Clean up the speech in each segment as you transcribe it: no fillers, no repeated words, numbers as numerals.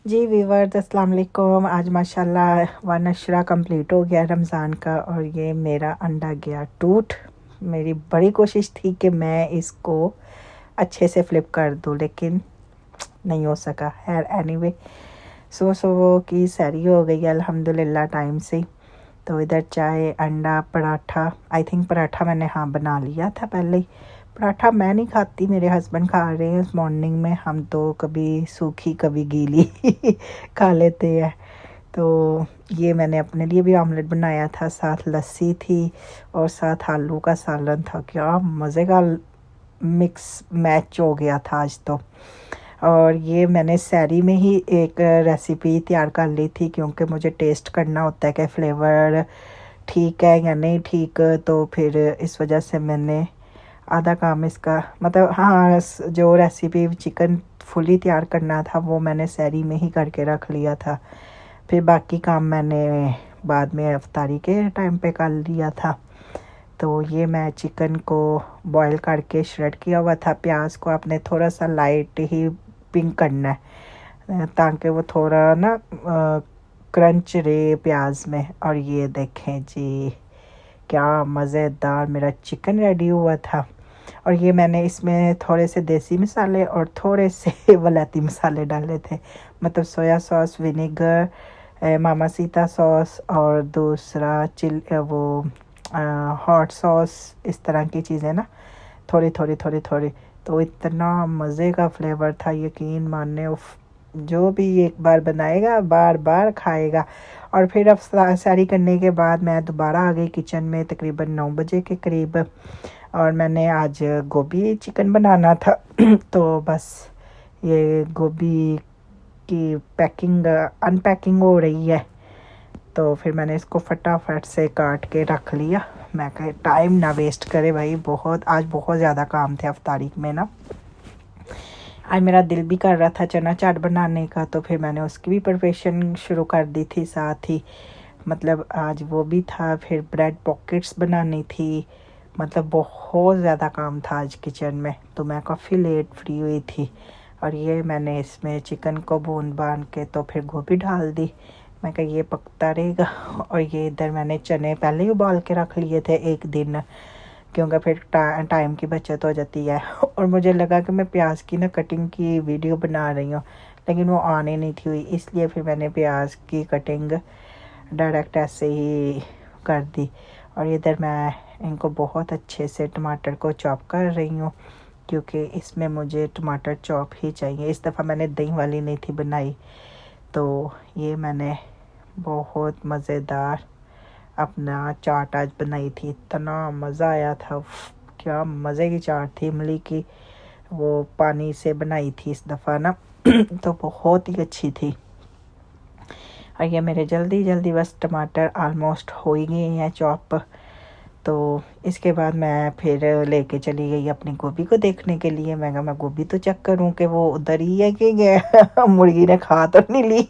जी viewers अस्सलाम वालेकुम। आज माशाल्लाह वन अशरा कंप्लीट हो गया रमज़ान का और ये मेरा अंडा गया टूट। मेरी बड़ी कोशिश थी कि मैं इसको अच्छे से फ्लिप कर दूं लेकिन नहीं हो सका। खैर एनीवे सुबह की सैरी हो गई अल्हम्दुलिल्लाह टाइम से। तो इधर चाय अंडा पराठा, आई थिंक पराठा मैंने हाँ बना लिया था पहले ही। पराठा मैं नहीं खाती, मेरे हस्बैंड खा रहे हैं मॉर्निंग में। हम तो कभी सूखी कभी गीली खा लेते हैं। तो ये मैंने अपने लिए भी ऑमलेट बनाया था, साथ लस्सी थी और साथ आलू का सालन था। क्या मज़े का मिक्स मैच हो गया था आज तो। और ये मैंने सैरी में ही एक रेसिपी तैयार कर ली थी क्योंकि मुझे टेस्ट करना होता है कि फ्लेवर ठीक है या नहीं ठीक। तो फिर इस वजह से मैंने आधा काम इसका मतलब हाँ जो रेसिपी चिकन फुली तैयार करना था वो मैंने सैरी में ही करके रख लिया था। फिर बाकी काम मैंने बाद में इफ्तारी के टाइम पे कर लिया था। तो ये मैं चिकन को बॉईल करके श्रेड किया हुआ था। प्याज को आपने थोड़ा सा लाइट ही पिंक करना है ताकि वो थोड़ा ना क्रंच रहे प्याज में। और ये देखें जी क्या मज़ेदार मेरा चिकन रेडी हुआ था। और ये मैंने इसमें थोड़े से देसी मसाले और थोड़े से वलायती मसाले डाले थे, मतलब सोया सॉस, विनेगर, मामा सीता सॉस और दूसरा वो हॉट सॉस, इस तरह की चीज़ें ना थोड़ी थोड़ी थोड़ी थोड़ी। तो इतना मज़े का फ्लेवर था, यकीन मानने। उफ, जो भी एक बार बनाएगा बार बार खाएगा। और फिर अब सारी करने के बाद मैं दोबारा आ गई किचन में तकरीबन 9 बजे के करीब। और मैंने आज गोभी चिकन बनाना था तो बस ये गोभी की पैकिंग अनपैकिंग हो रही है। तो फिर मैंने इसको फटाफट से काट के रख लिया। मैं कहा टाइम ना वेस्ट करे भाई, आज बहुत ज़्यादा काम थे अफ्तारी में ना। आज मेरा दिल भी कर रहा था चना चाट बनाने का, तो फिर मैंने उसकी भी प्रिपरेशन शुरू कर दी थी साथ ही। मतलब आज वो भी था। फिर ब्रेड पॉकेट्स बनानी थी। मतलब बहुत ज़्यादा काम था आज किचन में, तो मैं काफ़ी लेट फ्री हुई थी। और ये मैंने इसमें चिकन को भून बान के तो फिर गोभी डाल दी। मैं कहा ये पकता रहेगा। और ये इधर मैंने चने पहले ही उबाल के रख लिए थे एक दिन, क्योंकि फिर टाइम की बचत हो जाती है। और मुझे लगा कि मैं प्याज की ना कटिंग की वीडियो बना रही हूँ लेकिन वो आने नहीं थी हुई, इसलिए फिर मैंने प्याज की कटिंग डायरेक्ट ऐसे ही कर दी। और इधर मैं इनको बहुत अच्छे से टमाटर को चॉप कर रही हूँ क्योंकि इसमें मुझे टमाटर चॉप ही चाहिए। इस दफ़ा मैंने दही वाली नहीं थी बनाई। तो ये मैंने बहुत मज़ेदार अपना चाट आज बनाई थी। इतना मज़ा आया था, क्या मज़े की चाट थी। इमली की वो पानी से बनाई थी इस दफ़ा ना तो बहुत ही अच्छी थी। और ये मेरे जल्दी जल्दी बस टमाटर आलमोस्ट हो ही गए हैं चॉप। तो इसके बाद मैं फिर लेके चली गई अपनी गोभी को देखने के लिए। मैं कहा मैं गोभी तो चेक करूं कि वो उधर ही है कि मुर्गी ने खा तो नहीं ली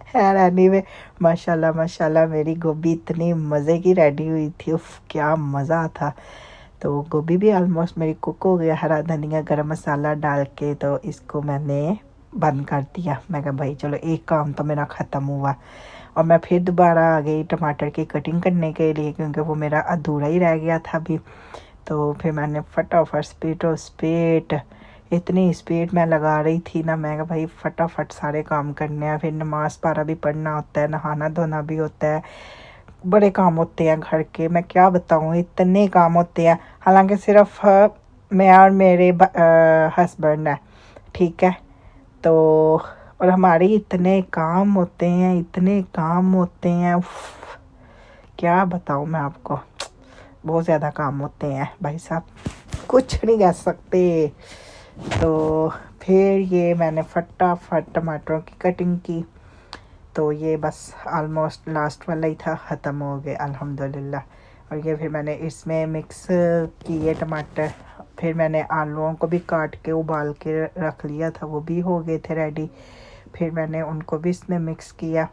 खैर एनीवे माशाल्लाह माशाल्लाह मेरी गोभी इतनी मज़े की रेडी हुई थी। उफ क्या मज़ा था। तो गोभी भी ऑलमोस्ट मेरी कुक हो गया। हरा धनिया गरम मसाला डाल के तो इसको मैंने बंद कर दिया। मैं कहा भाई चलो एक काम तो मेरा ख़त्म हुआ। और मैं फिर दोबारा आ गई टमाटर की कटिंग करने के लिए क्योंकि वो मेरा अधूरा ही रह गया था अभी। तो फिर मैंने फटाफट स्पीड इतनी स्पीड मैं लगा रही थी ना। मैं कहा भाई फटाफट सारे काम करने हैं, फिर नमाज पारा भी पढ़ना होता है, नहाना धोना भी होता है, बड़े काम होते हैं घर के। मैं क्या बताऊँ इतने काम होते हैं। हालांकि सिर्फ मैं और मेरे हस्बैंड है, ठीक है। तो और हमारे इतने काम होते हैं, इतने काम होते हैं। उफ, क्या बताऊँ मैं आपको, बहुत ज़्यादा काम होते हैं भाई साहब, कुछ नहीं कह सकते। तो फिर ये मैंने फटाफट टमाटरों की कटिंग की। तो ये बस ऑलमोस्ट लास्ट वाला ही था, ख़त्म हो गए अल्हम्दुलिल्लाह। और ये फिर मैंने इसमें मिक्स किए टमाटर। फिर मैंने आलूओं को भी काट के उबाल के रख लिया था, वो भी हो गए थे रेडी। फिर मैंने उनको भी इसमें मिक्स किया।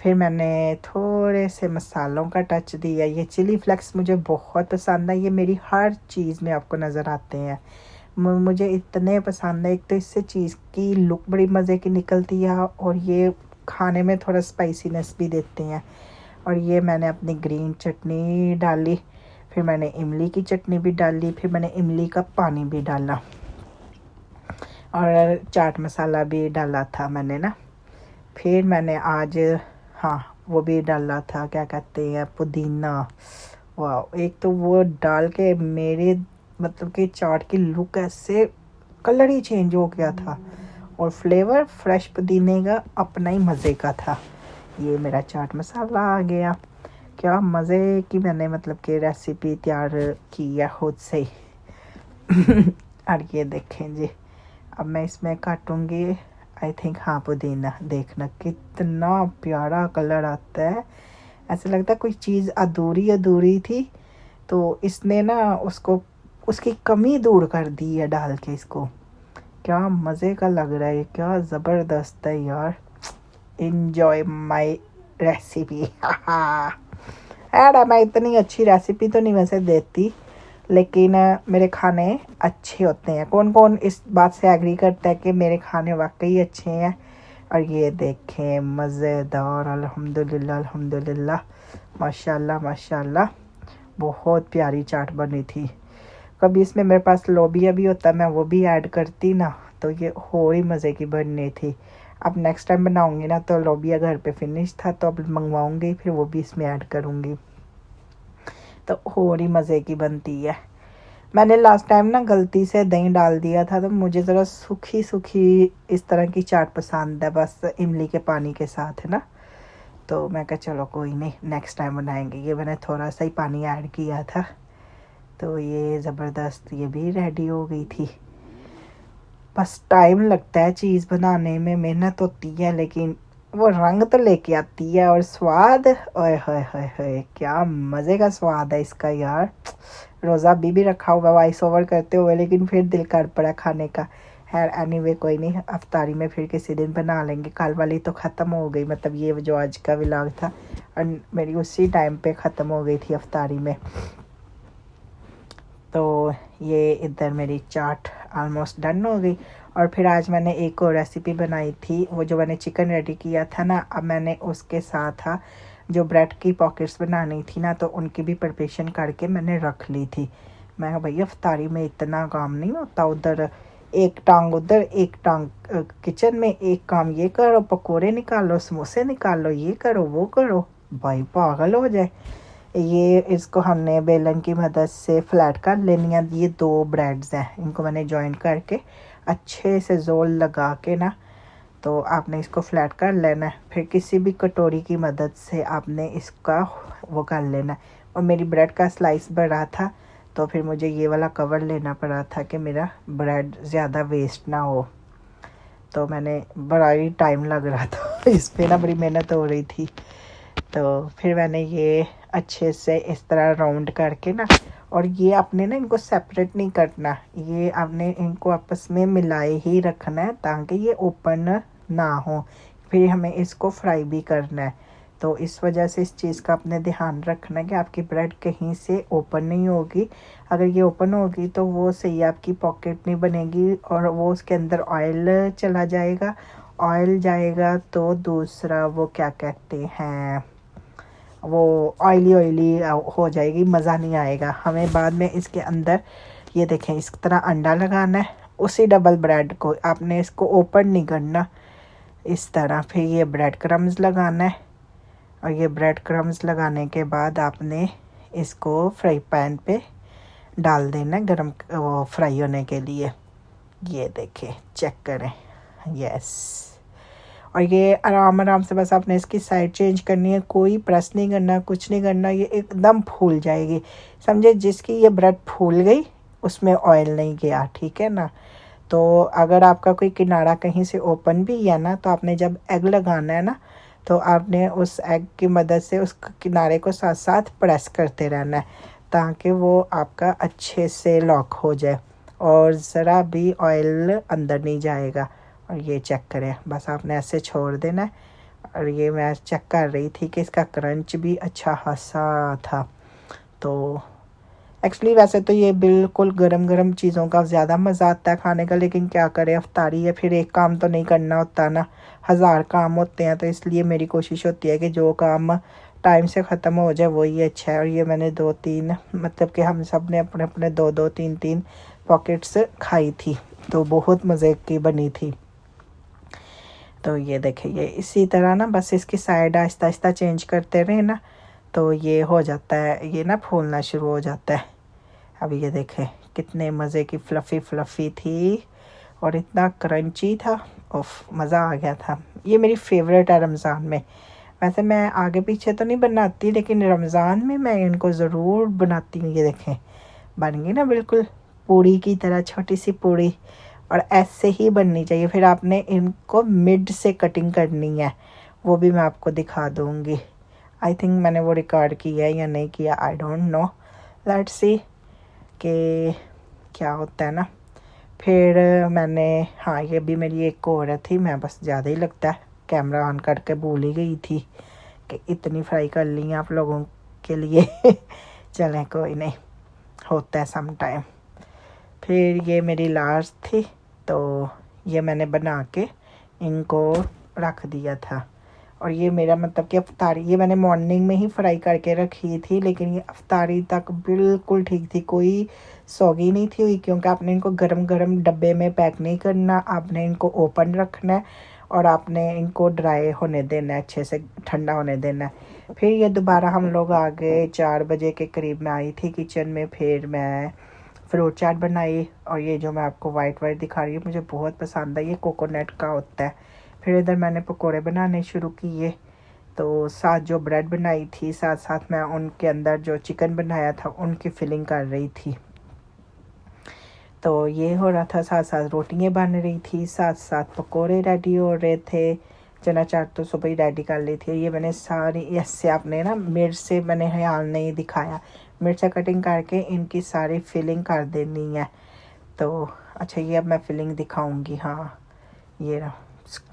फिर मैंने थोड़े से मसालों का टच दिया। ये चिली फ्लेक्स मुझे बहुत पसंद है, ये मेरी हर चीज़ में आपको नज़र आते हैं। मुझे इतने पसंद है। एक तो इससे चीज़ की लुक बड़ी मज़े की निकलती है और ये खाने में थोड़ा स्पाइसीनेस भी देते हैं। और ये मैंने अपनी ग्रीन चटनी डाली, फिर मैंने इमली की चटनी भी डाली, फिर मैंने इमली का पानी भी डाला और चाट मसाला भी डाला था मैंने ना। फिर मैंने आज हाँ वो भी डाला था, क्या कहते हैं, पुदीना। वाह, एक तो वो डाल के मेरे मतलब कि चाट की लुक ऐसे कलर ही चेंज हो गया था और फ्लेवर फ्रेश पुदीने का अपना ही मज़े का था। ये मेरा चाट मसाला आ गया। क्या मज़े की मैंने मतलब कि रेसिपी तैयार की है खुद से ही। और ये देखें जी, अब मैं इसमें काटूंगी आई थिंक, हाँ पुदीना। देखना कितना प्यारा कलर आता है, ऐसा लगता है कोई चीज़ अधूरी अधूरी थी तो इसने ना उसको उसकी कमी दूर कर दी है डाल के इसको। क्या मज़े का लग रहा है, क्या ज़बरदस्त है यार। Enjoy my recipe. यार मैं इतनी अच्छी रेसिपी तो नहीं वैसे देती, लेकिन मेरे खाने अच्छे होते हैं। कौन कौन इस बात से एग्री करता है कि मेरे खाने वाकई अच्छे हैं। और ये देखें मज़ेदार, अल्हम्दुलिल्लाह अल्हम्दुलिल्लाह, माशाल्लाह माशाल्लाह, बहुत प्यारी चाट बनी थी। कभी इसमें मेरे पास लोबिया भी होता, मैं वो भी ऐड करती ना तो ये और ही मज़े की बननी थी। अब नेक्स्ट टाइम बनाऊंगी ना तो लोबिया घर पे फिनिश था तो अब मंगवाऊंगी, फिर वो भी इसमें ऐड करूंगी तो और ही मज़े की बनती है। मैंने लास्ट टाइम ना गलती से दही डाल दिया था तो मुझे ज़रा सूखी सूखी इस तरह की चाट पसंद है, बस इमली के पानी के साथ है ना। तो मैं कहा चलो कोई नहीं, नेक्स्ट टाइम बनाएंगे। ये मैंने थोड़ा सा ही पानी ऐड किया था तो ये ज़बरदस्त ये भी रेडी हो गई थी। बस टाइम लगता है चीज़ बनाने में, मेहनत होती है, लेकिन वो रंग तो लेके आती है और स्वाद, ओए होए होए होए, क्या मज़े का स्वाद है इसका यार। रोज़ा अभी भी रखा हुआ वॉइस ओवर करते हुए, लेकिन फिर दिल कर पड़ा खाने का। खैर एनीवे कोई नहीं, अफ्तारी में फिर किसी दिन बना लेंगे। कल वाली तो ख़त्म हो गई, मतलब ये जो आज का व्लॉग था और मेरी उसी टाइम पे ख़त्म हो गई थी अफ्तारी में। तो ये इधर मेरी चाट ऑलमोस्ट डन हो गई। और फिर आज मैंने एक और रेसिपी बनाई थी, वो जो मैंने चिकन रेडी किया था ना, अब मैंने उसके साथ जो ब्रेड की पॉकेट्स बनानी थी ना तो उनकी भी प्रिपरेशन करके मैंने रख ली थी। मैं भैया अफ्तारी में इतना काम नहीं होता, उधर एक टांग उधर एक टांग किचन में, एक काम ये करो, पकोड़े निकालो, समोसे निकालो, ये करो वो करो, भाई पागल हो जाए। ये इसको हमने बेलन की मदद से फ्लैट कर लेनी है। ये 2 ब्रेड्स हैं, इनको मैंने जॉइन करके अच्छे से जोर लगा के ना तो आपने इसको फ्लैट कर लेना है। फिर किसी भी कटोरी की मदद से आपने इसका वो कर लेना है। और मेरी ब्रेड का स्लाइस बड़ा था तो फिर मुझे ये वाला कवर लेना पड़ा था कि मेरा ब्रेड ज़्यादा वेस्ट ना हो। तो मैंने बड़ा ही टाइम लग रहा था इस पर ना, बड़ी मेहनत हो रही थी। तो फिर मैंने ये अच्छे से इस तरह राउंड करके ना, और ये आपने ना इनको सेपरेट नहीं करना, ये आपने इनको आपस में मिलाए ही रखना है ताकि ये ओपन ना हो। फिर हमें इसको फ्राई भी करना है, तो इस वजह से इस चीज़ का अपने ध्यान रखना है कि आपकी ब्रेड कहीं से ओपन नहीं होगी। अगर ये ओपन होगी तो वो सही आपकी पॉकेट नहीं बनेगी और वो उसके अंदर ऑयल चला जाएगा। ऑयल जाएगा तो दूसरा वो क्या कहते हैं, वो ऑयली ऑयली हो जाएगी, मज़ा नहीं आएगा हमें बाद में इसके अंदर। ये देखें इस तरह अंडा लगाना है, उसी डबल ब्रेड को आपने इसको ओपन नहीं करना इस तरह। फिर ये ब्रेड क्रम्स लगाना है और ये ब्रेड क्रम्स लगाने के बाद आपने इसको फ्राई पैन पे डाल देना गरम वो फ्राई होने के लिए। ये देखें चेक करें, यस। और ये आराम आराम से बस आपने इसकी साइड चेंज करनी है, कोई प्रेस नहीं करना, कुछ नहीं करना, ये एकदम फूल जाएगी। समझे जिसकी ये ब्रेड फूल गई उसमें ऑयल नहीं गया, ठीक है ना। तो अगर आपका कोई किनारा कहीं से ओपन भी है ना तो आपने जब एग लगाना है ना तो आपने उस एग की मदद से उस किनारे को साथ साथ प्रेस करते रहना है ताकि वो आपका अच्छे से लॉक हो जाए और ज़रा भी ऑयल अंदर नहीं जाएगा। और ये चेक करें, बस आपने ऐसे छोड़ देना है। और ये मैं चेक कर रही थी कि इसका क्रंच भी अच्छा खासा था। तो एक्चुअली वैसे तो ये बिल्कुल गरम गरम चीज़ों का ज़्यादा मज़ा आता है खाने का, लेकिन क्या करें, अफ्तारी है, फिर एक काम तो नहीं करना होता ना, 1000 काम होते हैं। तो इसलिए मेरी कोशिश होती है कि जो काम टाइम से ख़त्म हो जाए वही अच्छा है। और ये मैंने 2-3, मतलब कि हम सब ने अपने अपने 2-2 3-3 पॉकेट्स खाई थी, तो बहुत मज़े की बनी थी। तो ये देखिए, ये इसी तरह ना बस इसकी साइड आहिस्ता आहिस्ता चेंज करते रहे ना, तो ये हो जाता है, ये ना फूलना शुरू हो जाता है। अभी ये देखें कितने मज़े की फ्लफ़ी फ्लफ़ी थी और इतना क्रंची था, उफ मज़ा आ गया था। ये मेरी फेवरेट है रमज़ान में। वैसे मैं आगे पीछे तो नहीं बनाती, लेकिन रमज़ान में मैं इनको ज़रूर बनाती हूँ। ये देखें बन गई ना बिल्कुल पूड़ी की तरह, छोटी सी पूड़ी, और ऐसे ही बननी चाहिए। फिर आपने इनको मिड से कटिंग करनी है, वो भी मैं आपको दिखा दूँगी। आई थिंक मैंने वो रिकॉर्ड किया है या नहीं किया, I don't know, let's see कि क्या होता है ना। फिर मैंने, हाँ ये भी मेरी एक और थी, मैं बस ज़्यादा ही लगता है कैमरा ऑन करके भूल ही गई थी कि इतनी फ्राई कर ली आप लोगों के लिए। चलें कोई नहीं, होता है सम टाइम। फिर ये मेरी लास्ट थी, तो ये मैंने बना के इनको रख दिया था। और ये मेरा मतलब कि अफ्तारी, ये मैंने मॉर्निंग में ही फ्राई करके रखी थी, लेकिन ये अफ्तारी तक बिल्कुल ठीक थी, कोई सौगी नहीं थी हुई, क्योंकि आपने इनको गरम गरम डब्बे में पैक नहीं करना, आपने इनको ओपन रखना है और आपने इनको ड्राई होने देना है, अच्छे से ठंडा होने देना है। फिर ये दोबारा हम लोग आ गए, 4 बजे के करीब में आई थी किचन में। फिर मैं फ्रूट चाट बनाई, और ये जो मैं आपको वाइट वाइट दिखा रही हूँ मुझे बहुत पसंद है, ये कोकोनट का होता है। फिर इधर मैंने पकोड़े बनाने शुरू किए, तो साथ जो ब्रेड बनाई थी, साथ साथ मैं उनके अंदर जो चिकन बनाया था उनकी फिलिंग कर रही थी। तो ये हो रहा था, साथ साथ रोटियां बन रही थी, साथ साथ पकोड़े रेडी हो रहे थे। चना चाट तो सुबह ही रेडी कर ली थी। ये मैंने सारी, ऐसे आपने ना मिर्च से, मैंने ख्याल नहीं दिखाया, मिर्च से कटिंग करके इनकी सारी फिलिंग कर देनी है। तो अच्छा ये अब मैं फिलिंग दिखाऊंगी। हाँ ये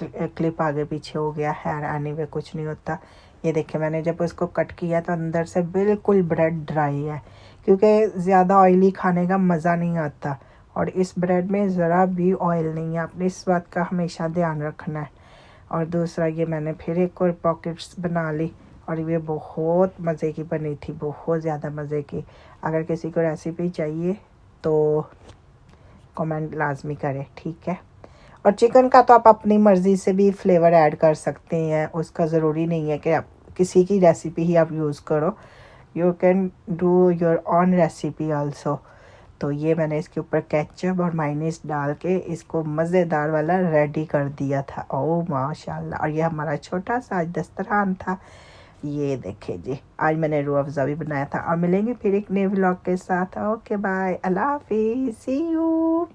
क्लिप आगे पीछे हो गया है, एनीवे कुछ नहीं होता। ये देखिए मैंने जब उसको कट किया तो अंदर से बिल्कुल ब्रेड ड्राई है, क्योंकि ज़्यादा ऑयली खाने का मज़ा नहीं आता, और इस ब्रेड में ज़रा भी ऑयल नहीं है, आपने इस बात का हमेशा ध्यान रखना है। और दूसरा ये मैंने फिर एक और पॉकेट्स बना ली, और ये बहुत मज़े की बनी थी, बहुत ज़्यादा मज़े की। अगर किसी को रेसिपी चाहिए तो कमेंट लाजमी करें, ठीक है। और चिकन का तो आप अपनी मर्ज़ी से भी फ्लेवर ऐड कर सकते हैं, उसका ज़रूरी नहीं है कि आप किसी की रेसिपी ही आप यूज़ करो, you can do your on recipe also. तो ये मैंने इसके ऊपर केचप और मायोनीज डाल के इसको मज़ेदार वाला रेडी कर दिया था। ओह माशाल्लाह। और ये हमारा छोटा सा आज दस्तरखान था। ये देखे जी, आज मैंने रूह अफ़ज़ा भी बनाया था। और मिलेंगे फिर एक नए व्लॉग के साथ। ओके बाय, अल्लाह हाफिज़, सी यू।